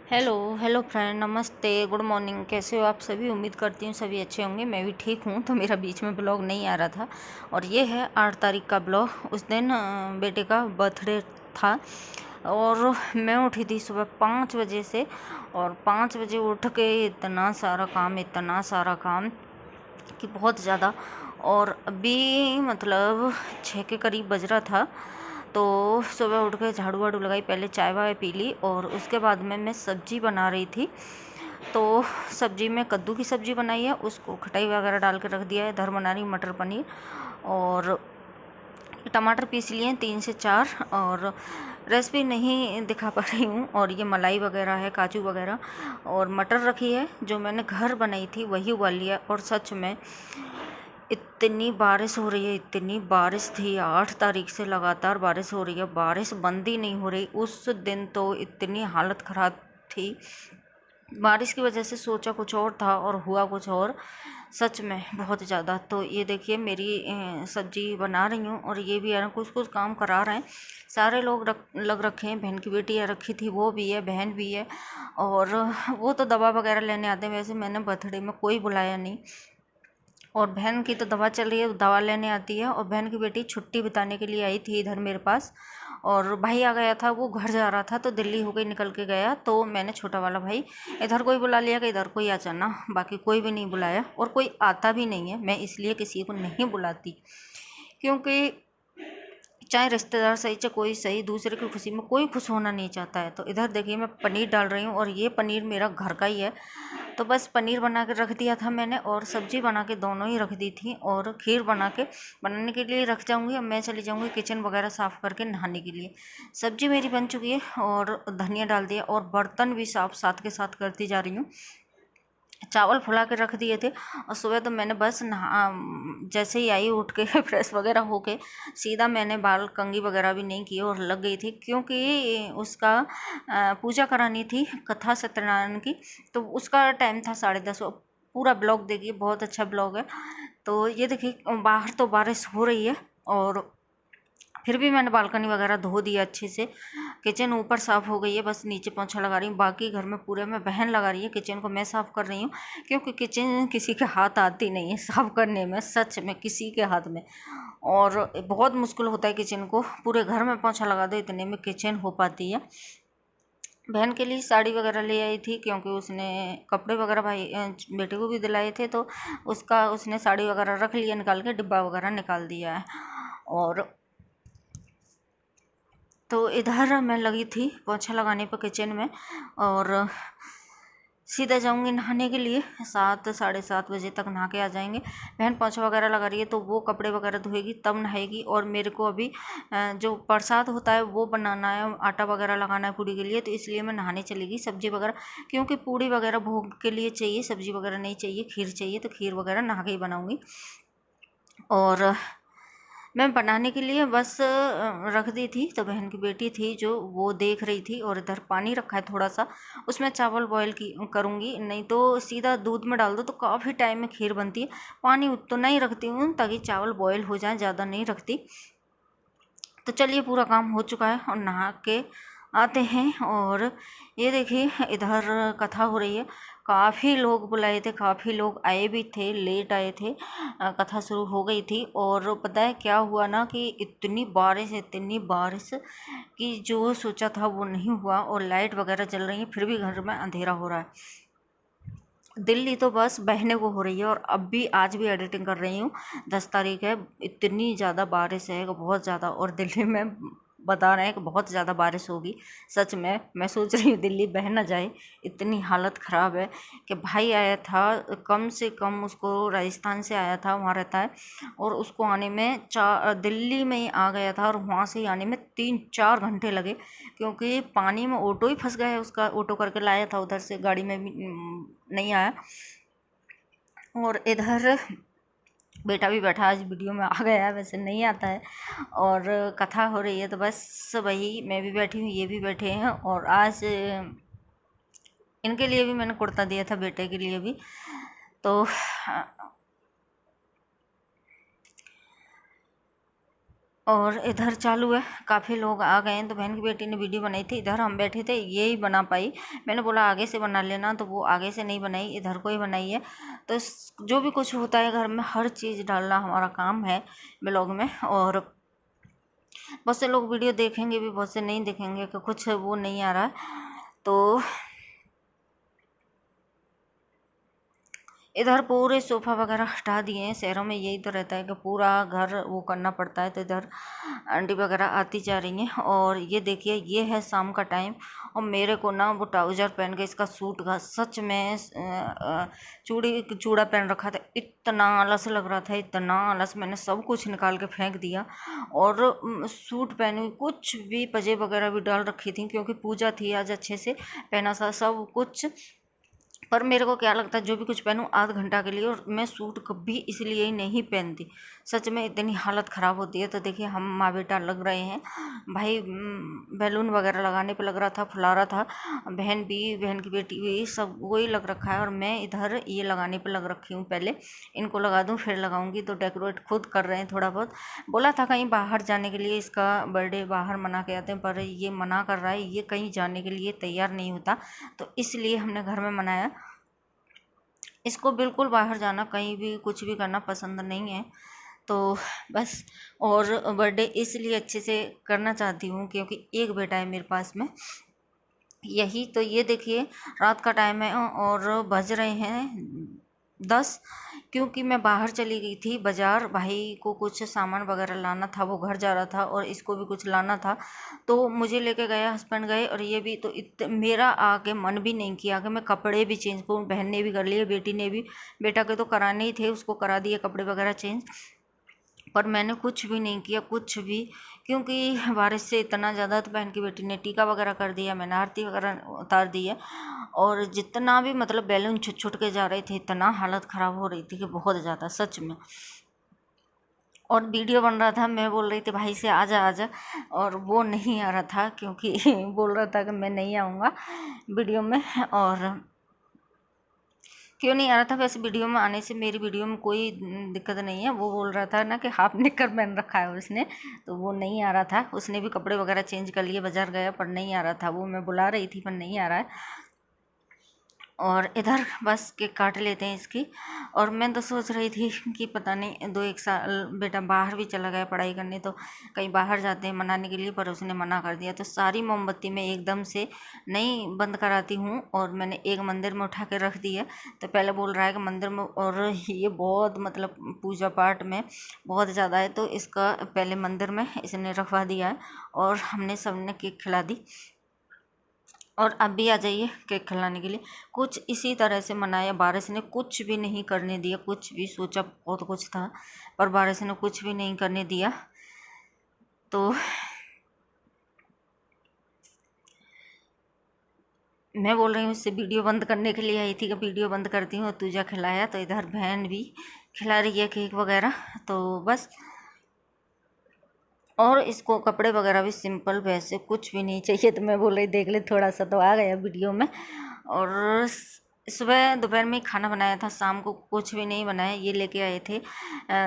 Hello hello friend, नमस्ते, good morning. कैसे हो आप सभी? उम्मीद करती हूँ सभी अच्छे होंगे। मैं भी ठीक हूँ। तो मेरा बीच में ब्लॉग नहीं आ रहा था और ये है 8 तारीख का ब्लॉग। उस दिन बेटे का बर्थडे था और मैं उठी थी सुबह 5 बजे से। और 5 बजे उठ के इतना सारा काम कि बहुत ज़्यादा। और अभी मतलब 6 के करीब बज रहा था। तो सुबह उठ के झाड़ू वाड़ू लगाई, पहले चाय वाय पी ली और उसके बाद में मैं सब्जी बना रही थी। तो सब्जी में कद्दू की सब्जी बनाई है, उसको खटाई वगैरह डाल के रख दिया है। इधर बना रही हूँ मटर पनीर और टमाटर पीस लिए हैं 3 से 4। और रेसिपी नहीं दिखा पा रही हूँ। और ये मलाई वगैरह है, काजू वगैरह, और मटर रखी है जो मैंने घर बनाई थी वही उबाल लिया। और सच में इतनी बारिश हो रही है, इतनी बारिश थी। 8 तारीख से लगातार बारिश हो रही है, बारिश बंद ही नहीं हो रही। उस दिन तो इतनी हालत ख़राब थी बारिश की वजह से। सोचा कुछ और था और हुआ कुछ और, सच में बहुत ज़्यादा। तो ये देखिए मेरी सब्जी बना रही हूँ और ये भी है ना कुछ कुछ काम करा रहे हैं। सारे लोग लग रखे हैं। बहन की बेटी रखी थी, वो भी है, बहन भी है। और वो तो दवा वगैरह लेने आते हैं। वैसे मैंने बर्थडे में कोई बुलाया नहीं। और बहन की तो दवा चल रही है, दवा लेने आती है। और बहन की बेटी छुट्टी बिताने के लिए आई थी इधर मेरे पास। और भाई आ गया था, वो घर जा रहा था तो दिल्ली हो गई, निकल के गया। तो मैंने छोटा वाला भाई इधर कोई बुला लिया कि इधर कोई आ जाना, बाकी कोई भी नहीं बुलाया। और कोई आता भी नहीं है, मैं इसलिए किसी को नहीं बुलाती क्योंकि चाहे रिश्तेदार सही चाहे कोई सही, दूसरे की खुशी में कोई खुश होना नहीं चाहता है। तो इधर देखिए मैं पनीर डाल रही हूँ और ये पनीर मेरा घर का ही है। तो बस पनीर बना के रख दिया था मैंने और सब्जी बना के दोनों ही रख दी थी। और खीर बनाने के लिए रख जाऊंगी। अब मैं चली जाऊंगी किचन वगैरह साफ़ करके नहाने के लिए। सब्जी मेरी बन चुकी है और धनिया डाल दिया और बर्तन भी साफ साथ के साथ करती जा रही हूँ। चावल फुला के रख दिए थे। और सुबह तो मैंने बस जैसे ही आई उठ के फ्रेश वगैरह होके सीधा मैंने बाल कंघी वगैरह भी नहीं किए और लग गई थी क्योंकि उसका पूजा करानी थी, कथा सत्यनारायण की। तो उसका टाइम था 10:30। पूरा ब्लॉग देखिए, बहुत अच्छा ब्लॉग है। तो ये देखिए बाहर तो बारिश हो रही है और फिर भी मैंने बालकनी वगैरह धो दिया अच्छे से। किचन ऊपर साफ़ हो गई है, बस नीचे पोंछा लगा रही हूँ। बाकी घर में पूरे में बहन लगा रही है, किचन को मैं साफ़ कर रही हूँ क्योंकि किचन किसी के हाथ आती नहीं है साफ़ करने में, सच में किसी के हाथ में। और बहुत मुश्किल होता है किचन को, पूरे घर में पोंछा लगा दो इतने में किचन हो पाती है। बहन के लिए साड़ी वगैरह ले आई थी क्योंकि उसने कपड़े वगैरह भाई बेटे को भी दिलाए थे। तो उसने साड़ी वगैरह रख लिया, निकाल के डिब्बा वगैरह निकाल दिया है। और तो इधर मैं लगी थी पोछा लगाने पर किचन में और सीधा जाऊंगी नहाने के लिए। 7 साढ़े 7 बजे तक नहा के आ जाएंगे। बहन पोछा वगैरह लगा रही है तो वो कपड़े वगैरह धोएगी तब नहाएगी। और मेरे को अभी जो प्रसाद होता है वो बनाना है, आटा वगैरह लगाना है पूड़ी के लिए। तो इसलिए मैं नहाने चलेगी सब्जी वगैरह, क्योंकि पूड़ी वगैरह भोग के लिए चाहिए, सब्जी वगैरह नहीं चाहिए, खीर चाहिए। तो खीर वगैरह नहा के ही बनाऊँगी। और मैं बनाने के लिए बस रख दी थी। तो बहन की बेटी थी जो वो देख रही थी। और इधर पानी रखा है थोड़ा सा, उसमें चावल बॉईल की करूँगी। नहीं तो सीधा दूध में डाल दो तो काफ़ी टाइम में खीर बनती है। पानी उतना ही रखती हूँ ताकि चावल बॉईल हो जाए, ज़्यादा नहीं रखती। तो चलिए पूरा काम हो चुका है और नहा के आते हैं। और ये देखिए इधर कथा हो रही है। काफ़ी लोग बुलाए थे, काफ़ी लोग आए भी थे, लेट आए थे। कथा शुरू हो गई थी। और पता है क्या हुआ ना कि इतनी बारिश कि जो सोचा था वो नहीं हुआ। और लाइट वगैरह जल रही है फिर भी घर में अंधेरा हो रहा है। दिल्ली तो बस बहने को हो रही है। और अब भी आज भी एडिटिंग कर रही हूँ, 10 तारीख है। इतनी ज़्यादा बारिश है, बहुत ज़्यादा। और दिल्ली में बता रहे हैं कि बहुत ज़्यादा बारिश होगी। सच में मैं सोच रही हूँ दिल्ली बह ना जाए, इतनी हालत ख़राब है। कि भाई आया था, कम से कम उसको राजस्थान से आया था, वहाँ रहता है। और उसको आने में दिल्ली में ही आ गया था और वहाँ से ही आने में 3-4 घंटे लगे क्योंकि पानी में ऑटो ही फंस गया है उसका। ऑटो करके लाया था उधर से, गाड़ी में भी नहीं आया। और इधर बेटा भी बैठा, आज वीडियो में आ गया है, वैसे नहीं आता है। और कथा हो रही है तो बस वही, मैं भी बैठी हूँ, ये भी बैठे हैं। और आज इनके लिए भी मैंने कुर्ता दिया था, बेटे के लिए भी। तो और इधर चालू है, काफ़ी लोग आ गए हैं। तो बहन की बेटी ने वीडियो बनाई थी, इधर हम बैठे थे, ये ही बना पाई। मैंने बोला आगे से बना लेना, तो वो आगे से नहीं बनाई, इधर को ही बनाई है। तो जो भी कुछ होता है घर में, हर चीज़ डालना हमारा काम है ब्लॉग में। और बहुत से लोग वीडियो देखेंगे भी, बहुत से नहीं देखेंगे, कि कुछ वो नहीं आ रहा है। तो इधर पूरे सोफ़ा वगैरह हटा दिए हैं। शहरों में यही तो रहता है कि पूरा घर वो करना पड़ता है। तो इधर आंटी वगैरह आती जा रही हैं। और ये देखिए, ये है शाम का टाइम, और मेरे को ना वो ट्राउज़र पहन के इसका सूट का सच में चूड़ा पहन रखा था, इतना आलस लग रहा था, इतना आलस, मैंने सब कुछ निकाल के फेंक दिया। और सूट पहनी हुई, कुछ भी पजे वगैरह भी डाल रखी थी, क्योंकि पूजा थी आज, अच्छे से पहना था सब कुछ। पर मेरे को क्या लगता है, जो भी कुछ पहनूं आध घंटा के लिए, और मैं सूट कभी इसलिए ही नहीं पहनती। सच में इतनी हालत ख़राब होती है। तो देखिए, हम माँ बेटा लग रहे हैं भाई, बैलून वगैरह लगाने पे लग रहा था, फुला रहा था। बहन भी, बहन की बेटी भी, सब वही लग रखा है। और मैं इधर ये लगाने पे लग रखी हूँ, पहले इनको लगा दूँ फिर लगाऊंगी। तो डेकोरेट खुद कर रहे हैं थोड़ा बहुत। बोला था कहीं बाहर जाने के लिए, इसका बर्थडे बाहर मना के आते हैं, पर ये मना कर रहा है, ये कहीं जाने के लिए तैयार नहीं होता। तो इसलिए हमने घर में मनाया। इसको बिल्कुल बाहर जाना, कहीं भी कुछ भी करना पसंद नहीं है। तो बस, और बर्थडे इसलिए अच्छे से करना चाहती हूँ क्योंकि एक बेटा है मेरे पास में, यही। तो ये देखिए, रात का टाइम है और बज रहे हैं 10, क्योंकि मैं बाहर चली गई थी बाज़ार, भाई को कुछ सामान वगैरह लाना था, वो घर जा रहा था, और इसको भी कुछ लाना था। तो मुझे लेके गया, हस्बैंड गए, और ये भी। तो मेरा आगे मन भी नहीं किया कि मैं कपड़े भी चेंज करूँ। बहन ने भी कर लिए, बेटी ने भी, बेटा के तो कराने ही थे, उसको करा दिए कपड़े वगैरह चेंज। पर मैंने कुछ भी नहीं किया, कुछ भी, क्योंकि बारिश से इतना ज़्यादा। तो बहन की बेटी ने टीका वगैरह कर दिया, मैंने आरती वगैरह उतार दी है। और जितना भी मतलब बैलून छुट छुट के जा रहे थे, इतना हालत ख़राब हो रही थी कि बहुत ज़्यादा, सच में। और वीडियो बन रहा था, मैं बोल रही थी भाई से आजा आजा, और वो नहीं आ रहा था, क्योंकि बोल रहा था कि मैं नहीं आऊँगा वीडियो में। और क्यों नहीं आ रहा था, वैसे वीडियो में आने से मेरी वीडियो में कोई दिक्कत नहीं है। वो बोल रहा था ना कि हाफ निकर पहन रखा है उसने, तो वो नहीं आ रहा था। उसने भी कपड़े वगैरह चेंज कर लिए, बाजार गया, पर नहीं आ रहा था वो। मैं बुला रही थी पर नहीं आ रहा है। और इधर बस केक काट लेते हैं इसकी। और मैं तो सोच रही थी कि पता नहीं, 2-1 साल बेटा बाहर भी चला गया पढ़ाई करने, तो कहीं बाहर जाते हैं मनाने के लिए, पर उसने मना कर दिया। तो सारी मोमबत्ती मैं एकदम से नहीं बंद कराती हूँ, और मैंने एक मंदिर में उठा के रख दी है। तो पहले बोल रहा है कि मंदिर में, और ये बहुत मतलब पूजा पाठ में बहुत ज़्यादा है, तो इसका पहले मंदिर में इसने रखवा दिया है। और हमने सबने केक खिला दी। और आप भी आ जाइए केक खिलाने के लिए। कुछ इसी तरह से मनाया, बारिश ने कुछ भी नहीं करने दिया, कुछ भी। सोचा बहुत कुछ था, पर बारिश ने कुछ भी नहीं करने दिया। तो मैं बोल रही हूँ, इससे वीडियो बंद करने के लिए आई थी कि वीडियो बंद करती हूँ, तुझा खिलाया। तो इधर बहन भी खिला रही है केक वगैरह। तो बस, और इसको कपड़े वगैरह भी सिंपल, वैसे कुछ भी नहीं चाहिए। तो मैं बोल रही, देख ले थोड़ा सा तो आ गया वीडियो में। और सुबह दोपहर में खाना बनाया था, शाम को कुछ भी नहीं बनाया। ये लेके आए थे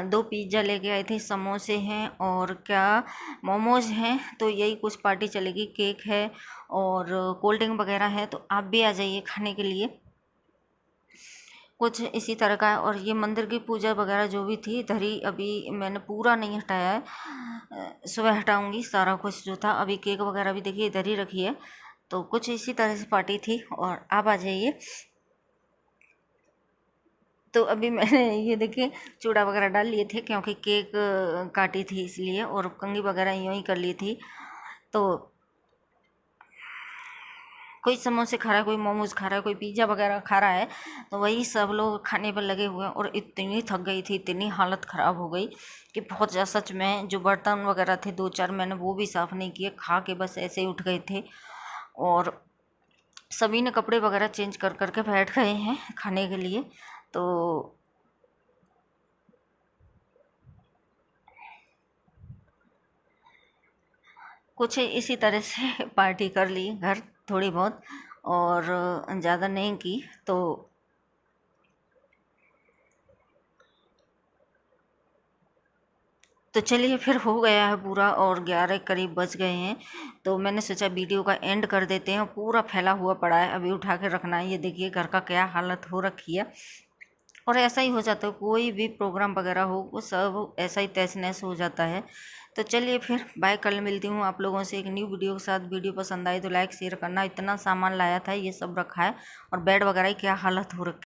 2 पिज़्ज़ा लेके आए थे, समोसे हैं, और क्या मोमोज हैं। तो यही कुछ पार्टी चलेगी, केक है और कोल्ड ड्रिंक वगैरह है। तो आप भी आ जाइए खाने के लिए। कुछ इसी तरह का है। और ये मंदिर की पूजा वगैरह जो भी थी, इधर ही अभी मैंने पूरा नहीं हटाया है, सुबह हटाऊंगी सारा कुछ जो था। अभी केक वगैरह भी देखिए इधर ही रखी है। तो कुछ इसी तरह से पार्टी थी, और आप आ जाइए। तो अभी मैंने ये देखिए चूड़ा वगैरह डाल लिए थे, क्योंकि केक काटी थी इसलिए, और कंघी वगैरह यूँ ही कर ली थी। तो कोई समोसे खा रहा है, कोई मोमोज खा रहा है, कोई पिज़्ज़ा वगैरह खा रहा है। तो वही सब लोग खाने पर लगे हुए हैं। और इतनी थक गई थी, इतनी हालत ख़राब हो गई कि बहुत ज़्यादा, सच में। जो बर्तन वगैरह थे 2-4, मैंने वो भी साफ़ नहीं किए, खा के बस ऐसे ही उठ गए थे। और सभी ने कपड़े वगैरह चेंज कर कर के बैठ गए हैं खाने के लिए। तो कुछ इसी तरह से पार्टी कर ली घर, थोड़ी बहुत, और ज़्यादा नहीं की। तो तो चलिए फिर हो गया है पूरा और 11 करीब बज गए हैं। तो मैंने सोचा वीडियो का एंड कर देते हैं। पूरा फैला हुआ पड़ा है, अभी उठा के रखना है। ये देखिए घर का क्या हालत हो रखी है। और ऐसा ही हो जाता है, कोई भी प्रोग्राम वगैरह हो वो सब ऐसा ही तहस नहस हो जाता है। तो चलिए फिर बाय, कल मिलती हूँ आप लोगों से एक न्यू वीडियो के साथ। वीडियो पसंद आई तो लाइक शेयर करना। इतना सामान लाया था ये सब रखा है और बेड वगैरह की क्या हालत हो रखी है।